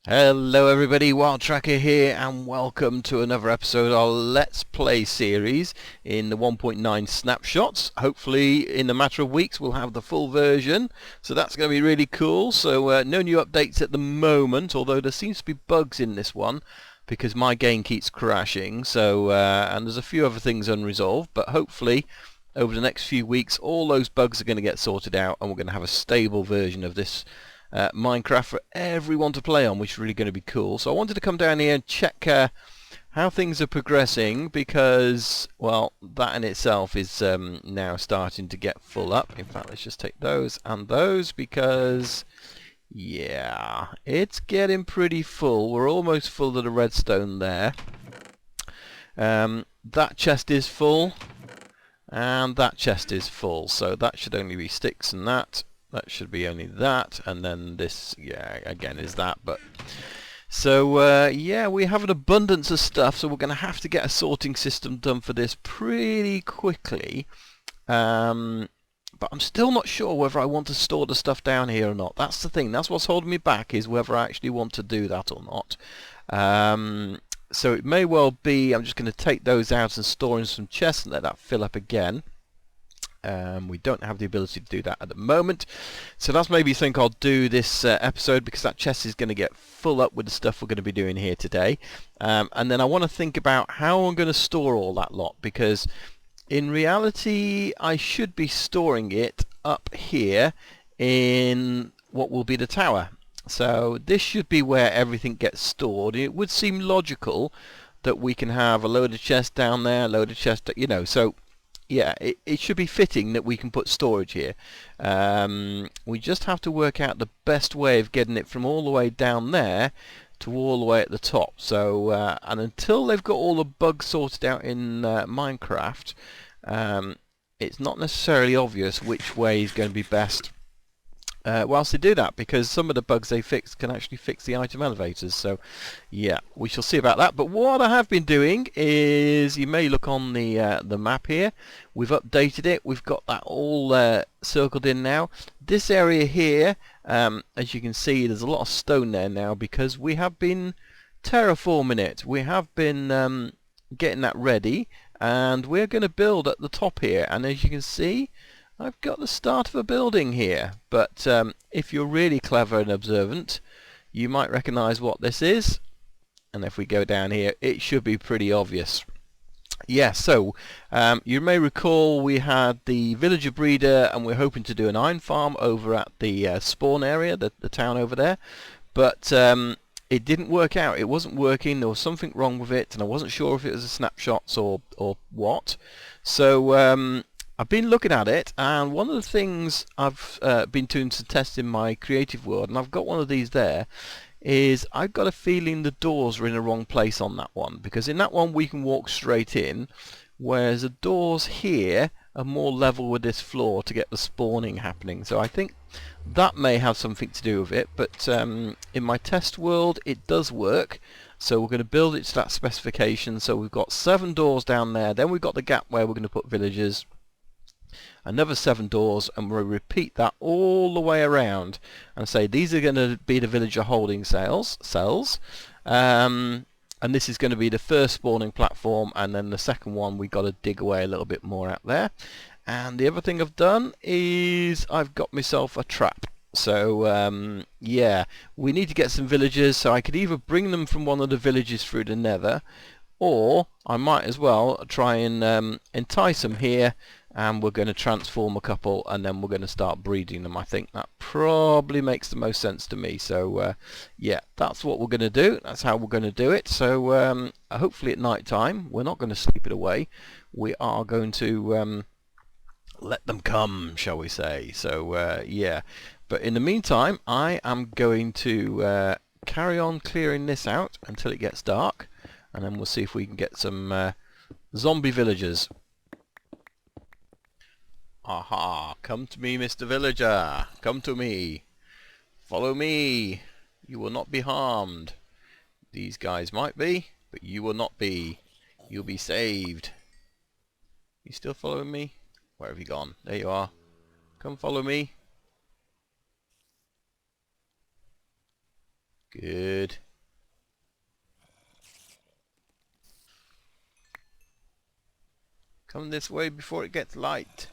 Hello everybody, Wild Tracker here and welcome to another episode of our Let's Play series in the 1.9 snapshots. Hopefully in a matter of weeks we'll have the full version, so that's going to be really cool. So no new updates at the moment, although there seems to be bugs in this one because my game keeps crashing, so and there's a few other things unresolved, but hopefully over the next few weeks all those bugs are going to get sorted out and we're going to have a stable version of this Minecraft for everyone to play on, which is really going to be cool. So I wanted to come down here and check how things are progressing because, well, that in itself is now starting to get full up. In fact, let's just take those and those because, yeah, it's getting pretty full. We're almost full to the redstone there. That chest is full and that chest is full, so that should only be sticks and that. That should be only that, and then this, yeah, again is that. But so yeah, we have an abundance of stuff, so we're going to have to get a sorting system done for this pretty quickly. But I'm still not sure whether I want to store the stuff down here or not. That's the thing. That's what's holding me back, is whether I actually want to do that or not. So it may well be I'm just going to take those out and store in some chests and let that fill up again. We don't have the ability to do that at the moment, so that's maybe something I'll do this episode, because that chest is going to get full up with the stuff we're going to be doing here today. And then I want to think about how I'm going to store all that lot, because in reality I should be storing it up here in what will be the tower. So this should be where everything gets stored. It would seem logical that we can have a load of chests down there, a load of chests, you know, so yeah, it should be fitting that we can put storage here. We just have to work out the best way of getting it from all the way down there to all the way at the top. So, and until they've got all the bugs sorted out in Minecraft, it's not necessarily obvious which way is going to be best whilst they do that, because some of the bugs they fix can actually fix the item elevators. So yeah, we shall see about that. But what I have been doing is, you may look on the map here, we've updated it. We've got that all circled in now. This area here, as you can see, there's a lot of stone there now because we have been terraforming it. We have been getting that ready, and we're going to build at the top here. And as you can see, I've got the start of a building here, but if you're really clever and observant, you might recognize what this is, and if we go down here it should be pretty obvious. Yeah, so you may recall we had the villager breeder and we're hoping to do an iron farm over at the spawn area, the town over there, but it didn't work out. It wasn't working. There was something wrong with it, and I wasn't sure if it was a snapshots or what. So I've been looking at it, and one of the things I've been doing some tests in my creative world, and I've got one of these there, is I've got a feeling the doors are in the wrong place on that one, because in that one we can walk straight in, whereas the doors here are more level with this floor to get the spawning happening. So I think that may have something to do with it, but in my test world it does work. So we're going to build it to that specification. So we've got 7 doors down there, then we've got the gap where we're going to put villagers, another 7 doors, and we'll repeat that all the way around and say these are going to be the villager holding cells, and this is going to be the first spawning platform, and then the second one we got to dig away a little bit more out there. And the other thing I've done is I've got myself a trap. So yeah, we need to get some villagers, so I could either bring them from one of the villages through the nether, or I might as well try and entice them here, and we're going to transform a couple and then we're going to start breeding them. I think that probably makes the most sense to me. So yeah, that's what we're going to do. That's how we're going to do it. So hopefully at night time, we're not going to sleep it away. We are going to let them come, shall we say. So yeah, but in the meantime I am going to carry on clearing this out until it gets dark, and then we'll see if we can get some zombie villagers. Aha! Come to me, Mr. Villager! Come to me! Follow me! You will not be harmed. These guys might be, but you will not be. You'll be saved. You still following me? Where have you gone? There you are. Come follow me. Good. Come this way before it gets light.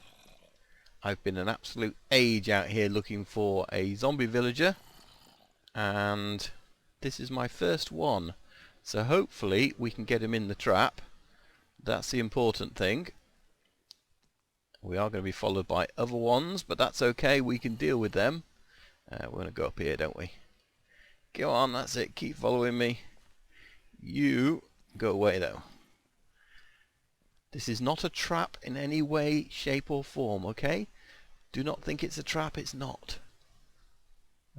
I've been an absolute age out here looking for a zombie villager, and this is my first one. So hopefully we can get him in the trap. That's the important thing. We are going to be followed by other ones, but that's okay, we can deal with them. We're going to go up here, don't we? Go on, that's it, keep following me. You go away though. This is not a trap in any way, shape or form, okay? Do not think it's a trap, it's not.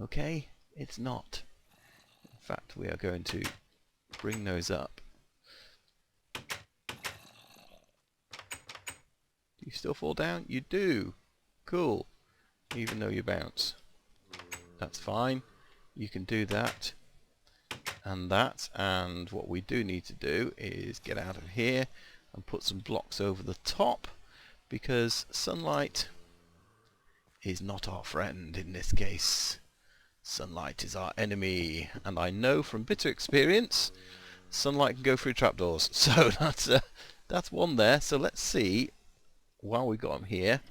Okay? It's not. In fact, we are going to bring those up. Do you still fall down? You do. Cool. Even though you bounce. That's fine. You can do that and that, and what we do need to do is get out of here and put some blocks over the top, because sunlight is not our friend in this case. Sunlight is our enemy, and I know from bitter experience sunlight can go through trapdoors. So that's one there. So let's see, while we got him here,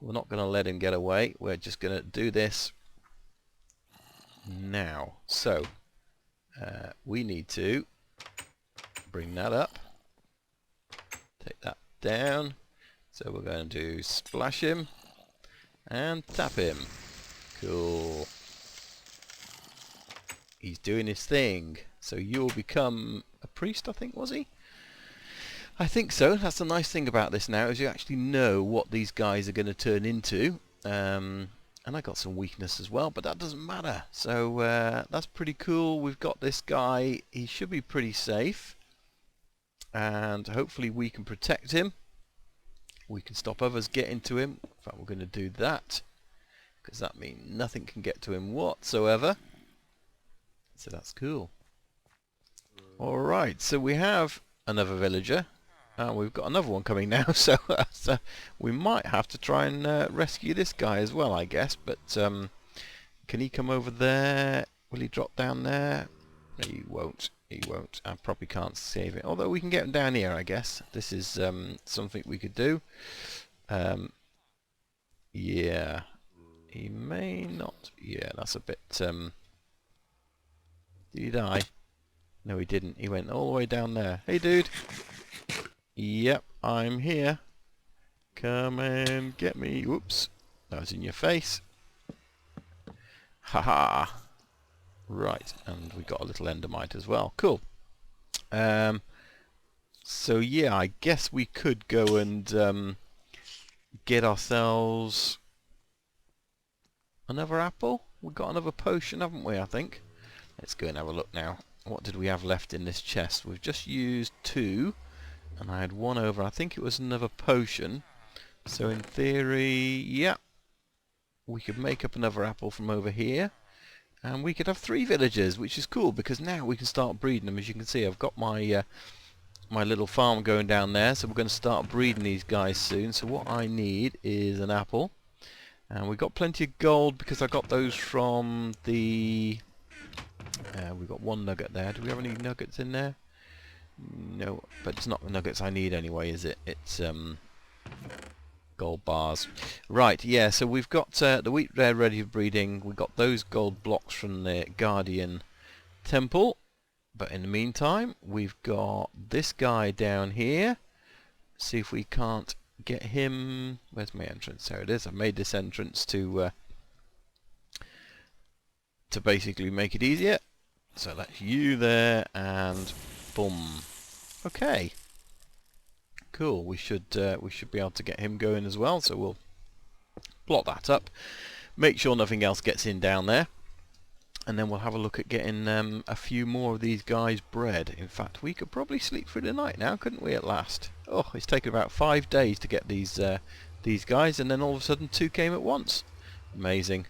we're not going to let him get away, we're just going to do this now. So we need to bring that up, take that down, so we're going to splash him and tap him. Cool. He's doing his thing. So you'll become a priest, I think, was he? I think so. That's the nice thing about this now, is you actually know what these guys are going to turn into. And I got some weakness as well, but that doesn't matter. So that's pretty cool. We've got this guy. He should be pretty safe. And hopefully we can protect him. We can stop others getting to him. In fact, we're going to do that, because that means nothing can get to him whatsoever. So that's cool. Alright, so we have another villager. We've got another one coming now, so we might have to try and rescue this guy as well, I guess. But can he come over there? Will he drop down there? No, he won't. He won't. I probably can't save it. Although we can get him down here, I guess. This is something we could do. Yeah. He may not. Yeah, that's a bit... Did he die? No, he didn't. He went all the way down there. Hey, dude. Yep, I'm here. Come and get me. Whoops. That was in your face. Haha. Right, and we got a little endermite as well. Cool. So yeah, I guess we could go and get ourselves another apple. We've got another potion, haven't we, I think? Let's go and have a look now. What did we have left in this chest? We've just used 2, and I had 1 over. I think it was another potion. So in theory, yeah, we could make up another apple from over here, and we could have 3 villagers, which is cool, because now we can start breeding them. As you can see, I've got my my little farm going down there, so we're going to start breeding these guys soon. So what I need is an apple, and we've got plenty of gold because I got those from the... we've got 1 nugget there. Do we have any nuggets in there? No, but it's not the nuggets I need anyway, is it? It's gold bars. Right, yeah, so we've got the wheat there ready for breeding. We've got those gold blocks from the Guardian Temple. But in the meantime, we've got this guy down here. See if we can't get him... Where's my entrance? There it is. I've made this entrance to basically make it easier. So that's you there, and boom. Okay. Cool. We should be able to get him going as well. So we'll plot that up. Make sure nothing else gets in down there. And then we'll have a look at getting a few more of these guys bred. In fact, we could probably sleep through the night now, couldn't we, at last? Oh, it's taken about 5 days to get these guys, and then all of a sudden 2 came at once. Amazing.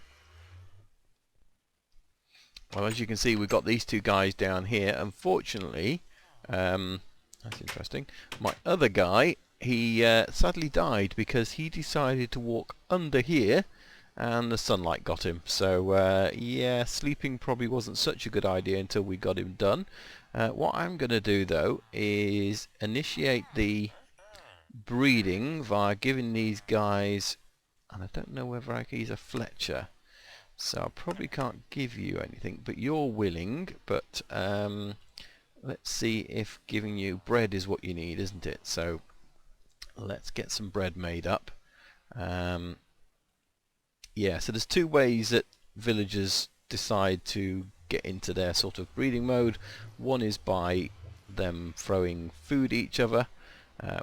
Well, as you can see, we've got these 2 guys down here. Unfortunately, that's interesting. My other guy, he sadly died because he decided to walk under here and the sunlight got him. So yeah, sleeping probably wasn't such a good idea until we got him done. What I'm going to do though is initiate the breeding via giving these guys, and I don't know whether he's a Fletcher, so I probably can't give you anything, but you're willing. But let's see if giving you bread is what you need, isn't it? So let's get some bread made up. Yeah, so there's two ways that villagers decide to get into their sort of breeding mode. One is by them throwing food at each other,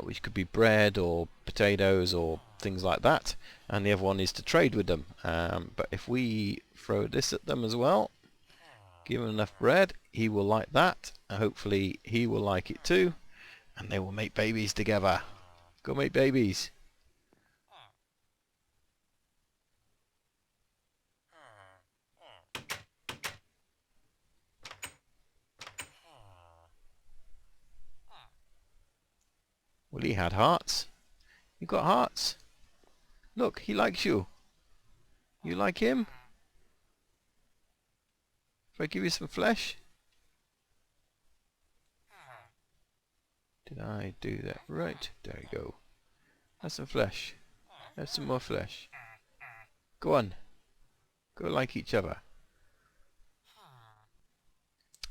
which could be bread or potatoes or things like that, and the other one is to trade with them. But if we throw this at them as well, give him enough bread, he will like that, and hopefully he will like it too, and they will make babies together. Go make babies. Well, he had hearts. You got hearts. Look, he likes you. You like him? If I give you some flesh? Did I do that right? There you go. Have some flesh. Have some more flesh. Go on. Go like each other.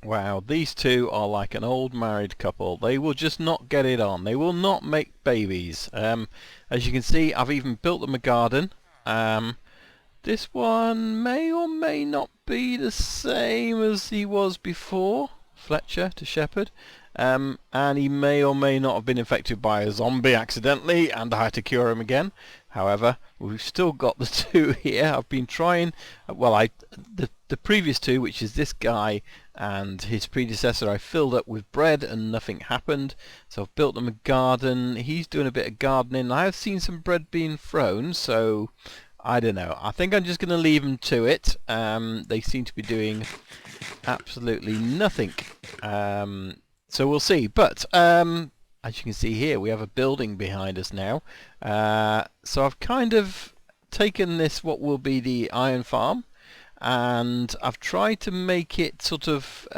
Wow, these two are like an old married couple. They will just not get it on. They will not make babies. As you can see, I've even built them a garden. This one may or may not be the same as he was before. Fletcher to Shepherd. And he may or may not have been infected by a zombie accidentally, and I had to cure him again. However, we've still got the two here. I've been trying, well, the previous two, which is this guy and his predecessor, I filled up with bread and nothing happened. So I've built them a garden. He's doing a bit of gardening. I have seen some bread being thrown, so I don't know. I think I'm just going to leave them to it. They seem to be doing absolutely nothing. So we'll see. But as you can see here, we have a building behind us now. So I've kind of taken this, what will be the iron farm, and I've tried to make it sort of,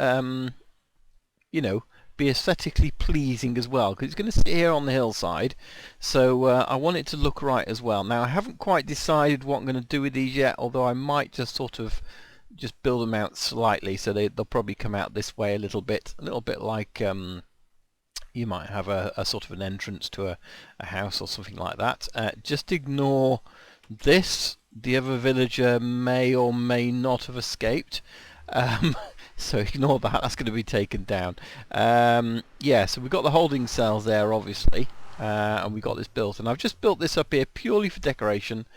you know, be aesthetically pleasing as well, because it's going to sit here on the hillside, so I want it to look right as well. Now I haven't quite decided what I'm going to do with these yet, although I might just sort of just build them out slightly, so they'll probably come out this way a little bit like you might have a sort of an entrance to a house or something like that. Just ignore this. The other villager may or may not have escaped. So ignore that, that's going to be taken down. Yeah, so we've got the holding cells there, obviously, and we got this built. And I've just built this up here purely for decoration.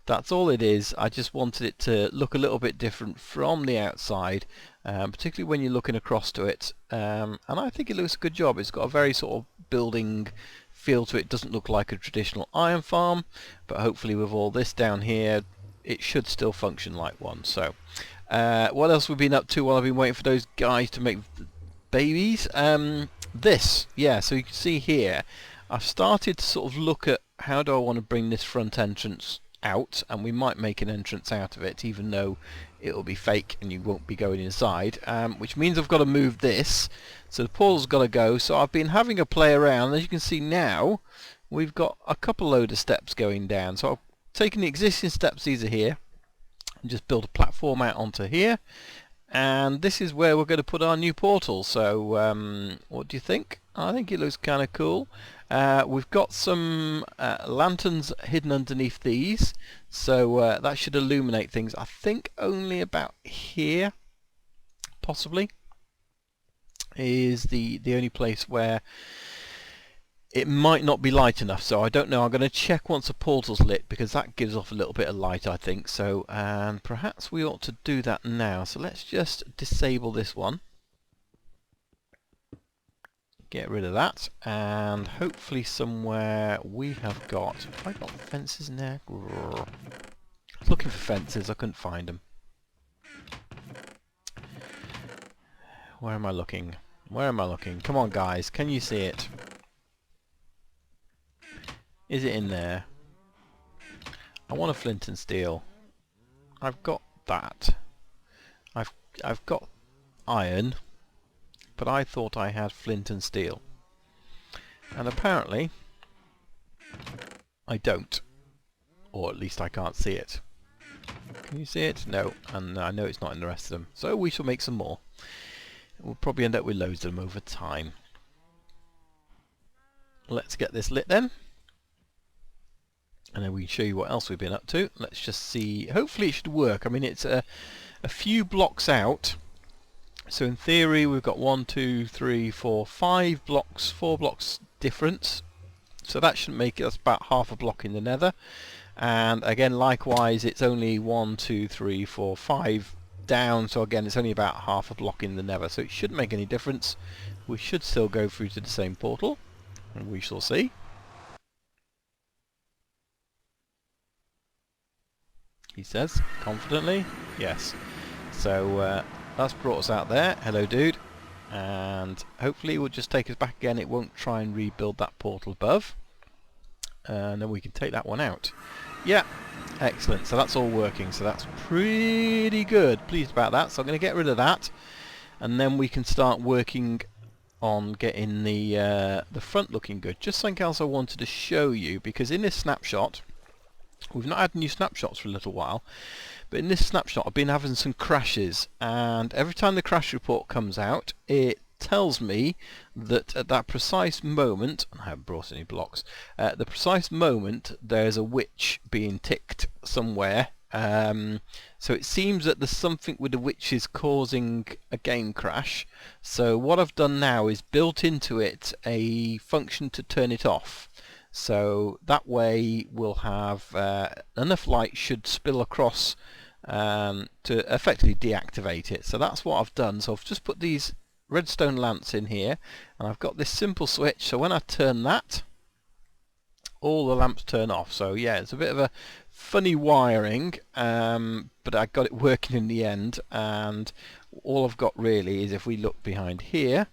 That's all it is. I just wanted it to look a little bit different from the outside, particularly when you're looking across to it. And I think it looks a good job. It's got a very sort of building feel to it. It doesn't look like a traditional iron farm, but hopefully with all this down here, it should still function like one. So what else we've been up to while I've been waiting for those guys to make babies? This, yeah, so you can see here, I've started to sort of look at how do I want to bring this front entrance out, and we might make an entrance out of it, even though it'll be fake and you won't be going inside, which means I've got to move this, so the portal's got to go. So I've been having a play around. As you can see now, we've got a couple load of steps going down, so I've taken the existing steps, these are here, and just build a platform out onto here, and this is where we're going to put our new portal. So what do you think? I think it looks kind of cool. We've got some lanterns hidden underneath these, so that should illuminate things. I think only about here, possibly, is the only place where it might not be light enough. So I don't know. I'm going to check once the portal's lit, because that gives off a little bit of light, I think. So and perhaps we ought to do that now. So let's just disable this one. Get rid of that, and hopefully somewhere we have got... Have I got fences in there? Looking for fences, I couldn't find them. Where am I looking? Where am I looking? Come on guys, can you see it? Is it in there? I want a flint and steel. I've got that. I've got iron, but I thought I had flint and steel. And apparently I don't. Or at least I can't see it. Can you see it? No. And I know it's not in the rest of them. So we shall make some more. We'll probably end up with loads of them over time. Let's get this lit then. And then we can show you what else we've been up to. Let's just see. Hopefully it should work. I mean, it's a few blocks out. So in theory we've got 1, 2, 3, 4, 5 blocks, 4 blocks difference. So that shouldn't make it, that's about half a block in the nether. And again, likewise, it's only 1, 2, 3, 4, 5 down. So again, it's only about half a block in the nether. So it shouldn't make any difference. We should still go through to the same portal. And we shall see. He says, confidently. Yes. So that's brought us out there. Hello, dude. And hopefully it will just take us back again. It won't try and rebuild that portal above. And then we can take that one out. Yeah, excellent. So that's all working. So that's pretty good. Pleased about that. So I'm going to get rid of that. And then we can start working on getting the front looking good. Just something else I wanted to show you, because in this snapshot, we've not had new snapshots for a little while, but in this snapshot I've been having some crashes, and every time the crash report comes out it tells me that at that precise moment, I haven't brought any blocks, at the precise moment there's a witch being ticked somewhere. So it seems that there's something with the witches causing a game crash. So what I've done now is built into it a function to turn it off. So that way we'll have enough light should spill across to effectively deactivate it. So that's what I've done. So I've just put these redstone lamps in here, and I've got this simple switch. So when I turn that, all the lamps turn off. So yeah, it's a bit of a funny wiring, but I got it working in the end. And all I've got really is, if we look behind here,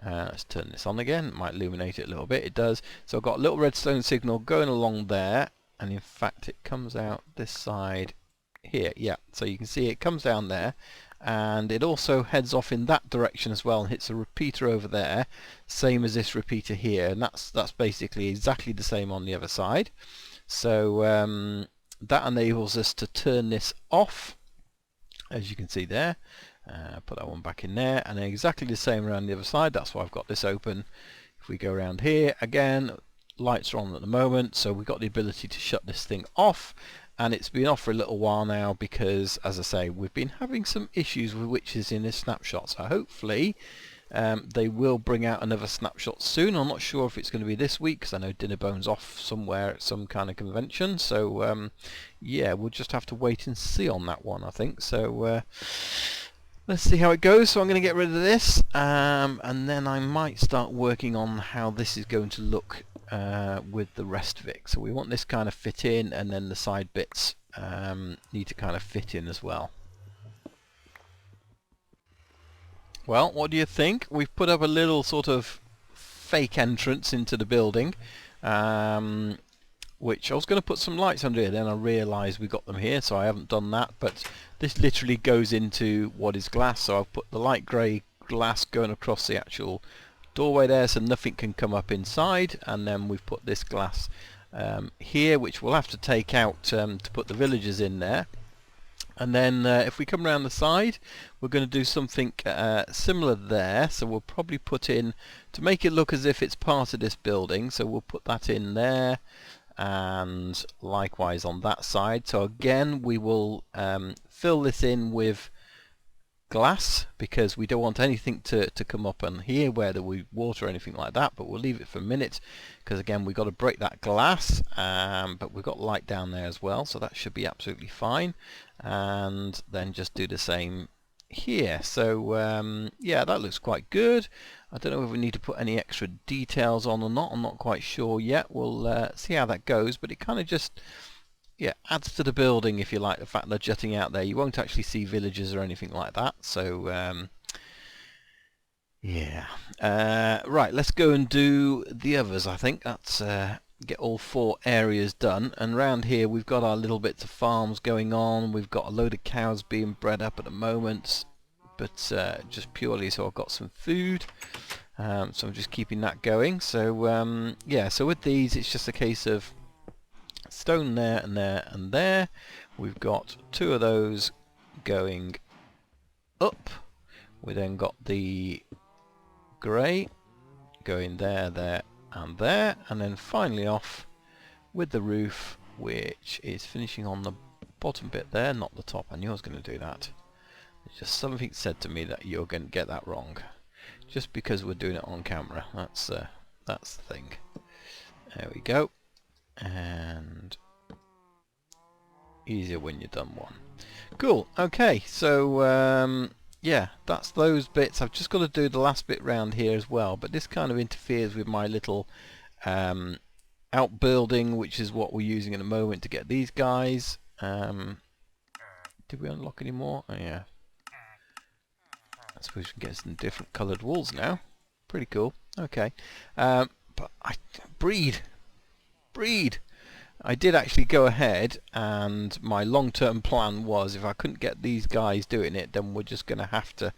let's turn this on again. It might illuminate it a little bit. It does. So I've got a little redstone signal going along there, and in fact it comes out this side here. Yeah, so you can see it comes down there, and it also heads off in that direction as well and hits a repeater over there, same as this repeater here, and that's basically exactly the same on the other side. So that enables us to turn this off, as you can see there. Put that one back in there, and then exactly the same around the other side. That's why I've got this open. If we go around here again, lights are on at the moment, so we've got the ability to shut this thing off. And it's been off for a little while now because, as I say, we've been having some issues with witches in this snapshot. So hopefully they will bring out another snapshot soon. I'm not sure if it's going to be this week, because I know Dinnerbone's off somewhere at some kind of convention. So yeah, we'll just have to wait and see on that one, I think. So let's see how it goes. So I'm going to get rid of this, and then I might start working on how this is going to look with the rest of it. So we want this kind of fit in, and then the side bits need to kind of fit in as well. Well, what do you think? We've put up a little sort of fake entrance into the building, which I was going to put some lights under here, then I realised we got them here, so I haven't done that. But this literally goes into what is glass, so I've put the light grey glass going across the actual doorway there, so nothing can come up inside. And then we've put this glass here, which we'll have to take out to put the villagers in there. And then if we come around the side, we're going to do something similar there. So we'll probably put in, to make it look as if it's part of this building, so we'll put that in there, and likewise on that side. So again, we will fill this in with glass, because we don't want anything to come up on here where there will be water or anything like that, but we'll leave it for a minute, because again we've got to break that glass, but we've got light down there as well, so that should be absolutely fine. And then just do the same here. So yeah, that looks quite good. I don't know if we need to put any extra details on or not. I'm not quite sure yet. We'll see how that goes, but it kind of just, yeah, adds to the building, if you like, the fact they're jutting out there. You won't actually see villagers or anything like that. So yeah, right, let's go and do the others. I think that's get all 4 areas done. And around here we've got our little bits of farms going on. We've got a load of cows being bred up at the moment, but just purely so I've got some food. So I'm just keeping that going. So yeah, so with these it's just a case of stone there and there and there. We've got 2 of those going up. We then got the grey going there, there and there, and then finally off with the roof, which is finishing on the bottom bit there, not the top. And yours going to do that. It's just something said to me that you're going to get that wrong, just because we're doing it on camera. That's the thing. There we go. And easier when you've done one. Cool. Okay, so yeah, that's those bits. I've just got to do the last bit round here as well, but this kind of interferes with my little outbuilding, which is what we're using at the moment to get these guys. Did we unlock any more? Oh yeah. I suppose we can get some different coloured walls now. Pretty cool. Okay. But breed. I did actually go ahead, and my long-term plan was if I couldn't get these guys doing it, then we're just going to have to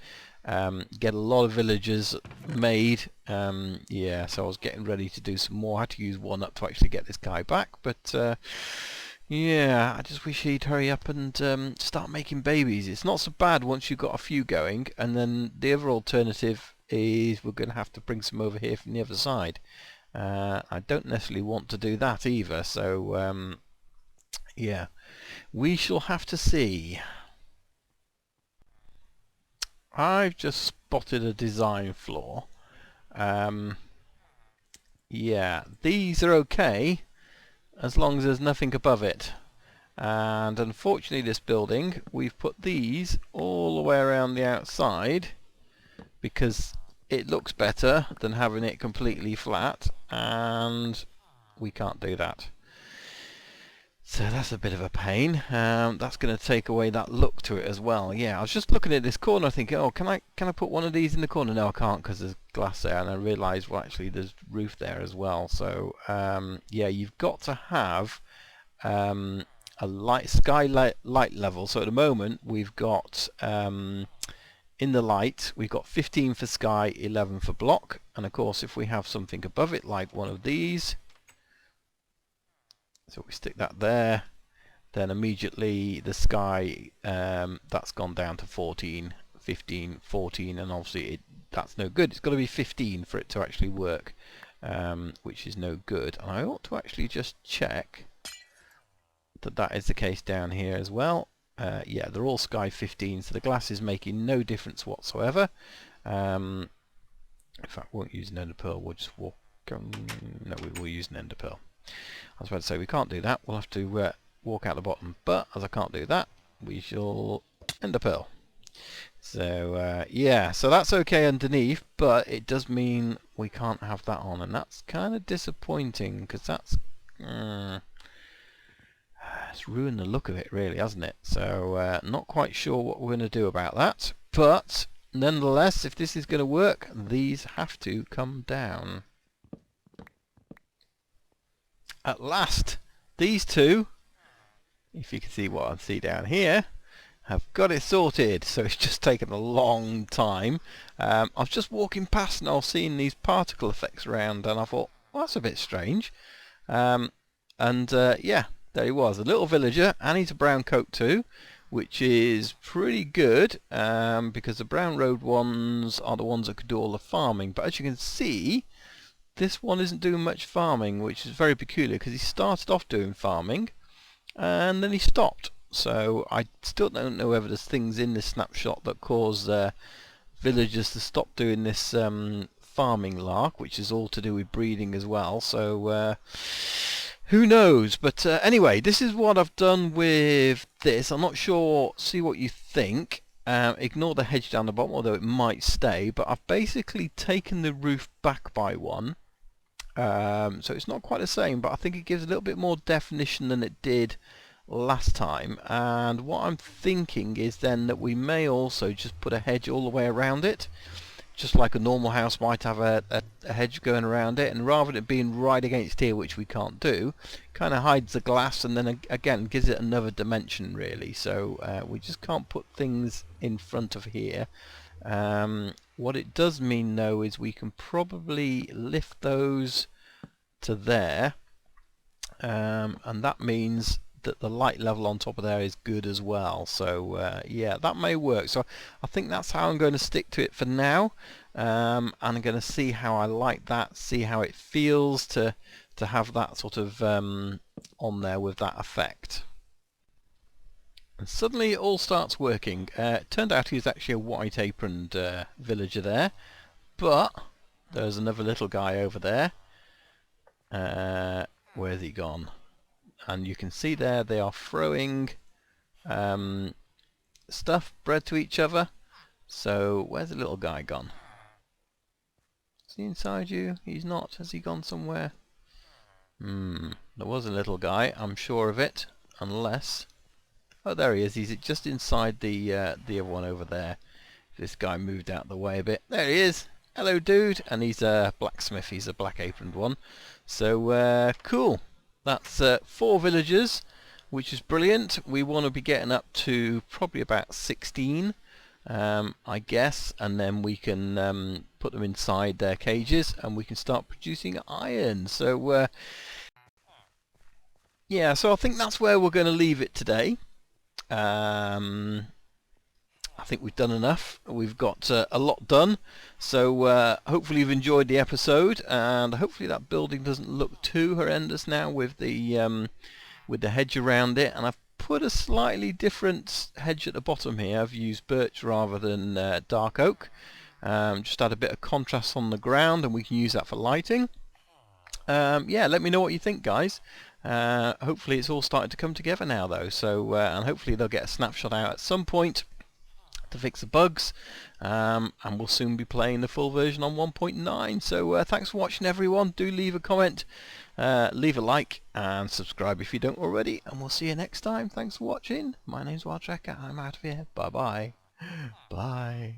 get a lot of villagers made. Yeah, so I was getting ready to do some more. I had to use 1 up to actually get this guy back, but yeah, I just wish he'd hurry up and start making babies. It's not so bad once you've got a few going, and then the other alternative is we're going to have to bring some over here from the other side. I don't necessarily want to do that either, so yeah, we shall have to see. I've just spotted a design flaw. Yeah, these are okay as long as there's nothing above it, and unfortunately this building, we've put these all the way around the outside because it looks better than having it completely flat, and we can't do that. So that's a bit of a pain. That's going to take away that look to it as well. Yeah, I was just looking at this corner thinking, oh, can I put one of these in the corner? No, I can't because there's glass there, and I realised, well, actually there's roof there as well. So yeah, you've got to have a skylight level. So at the moment we've got in the light we've got 15 for sky, 11 for block, and of course if we have something above it like one of these, so we stick that there, then immediately the sky, that's gone down to 14, 15, 14, and obviously that's no good. It's got to be 15 for it to actually work, which is no good. And I ought to actually just check that that is the case down here as well. Yeah, they're all sky 15, so the glass is making no difference whatsoever. In fact, we won't use an ender pearl, we'll just walk on. No, we will use an ender pearl. I was about to say we can't do that, we'll have to walk out the bottom, but as I can't do that, we shall ender pearl. So yeah, so that's okay underneath, but it does mean we can't have that on, and that's kind of disappointing because that's it's ruined the look of it really, hasn't it? So not quite sure what we're going to do about that, but nonetheless, if this is going to work, these have to come down. At last, these two, if you can see what I see down here, have got it sorted. So it's just taken a long time. I was just walking past and I was seeing these particle effects around, and I thought, well, that's a bit strange. Yeah, there he was, a little villager, and he's a brown coat too, which is pretty good because the brown road ones are the ones that could do all the farming. But as you can see, this one isn't doing much farming, which is very peculiar because he started off doing farming and then he stopped. So I still don't know whether there's things in this snapshot that cause villagers to stop doing this farming lark, which is all to do with breeding as well. So who knows? But anyway, this is what I've done with this. I'm not sure, see what you think. Ignore the hedge down the bottom, although it might stay, but I've basically taken the roof back by one. So it's not quite the same, but I think it gives a little bit more definition than it did last time. And what I'm thinking is then that we may also just put a hedge all the way around it, just like a normal house might have a hedge going around it, and rather than it being right against here, which we can't do, kind of hides the glass and then again gives it another dimension really. So we just can't put things in front of here. What it does mean though is we can probably lift those to there, and that means that the light level on top of there is good as well. So yeah, that may work. So I think that's how I'm going to stick to it for now, and I'm going to see how I like that, see how it feels to have that sort of on there with that effect. And suddenly it all starts working. It turned out he was actually a white aproned villager there, but there's another little guy over there. Where's he gone? And you can see there they are throwing stuff, bread to each other. So where's the little guy gone? Is he inside you? He's not. Has he gone somewhere? There was a little guy, I'm sure of it, unless... Oh, there he is. He's just inside the other one over there. This guy moved out the way a bit. There he is. Hello, dude. And he's a blacksmith. He's a black aproned one. So cool. That's 4 villagers, which is brilliant. We want to be getting up to probably about 16, I guess, and then we can put them inside their cages and we can start producing iron. So yeah, so I think that's where we're going to leave it today. I think we've done enough. We've got a lot done, so hopefully you've enjoyed the episode, and hopefully that building doesn't look too horrendous now with the hedge around it. And I've put a slightly different hedge at the bottom here. I've used birch rather than dark oak. Just add a bit of contrast on the ground, and we can use that for lighting. Yeah, let me know what you think, guys. Hopefully it's all starting to come together now though, so and hopefully they'll get a snapshot out at some point to fix the bugs, and we'll soon be playing the full version on 1.9. So thanks for watching everyone. Do leave a comment, leave a like and subscribe if you don't already, and we'll see you next time. Thanks for watching. My name's WildTrekker. I'm out of here. Bye bye. Bye.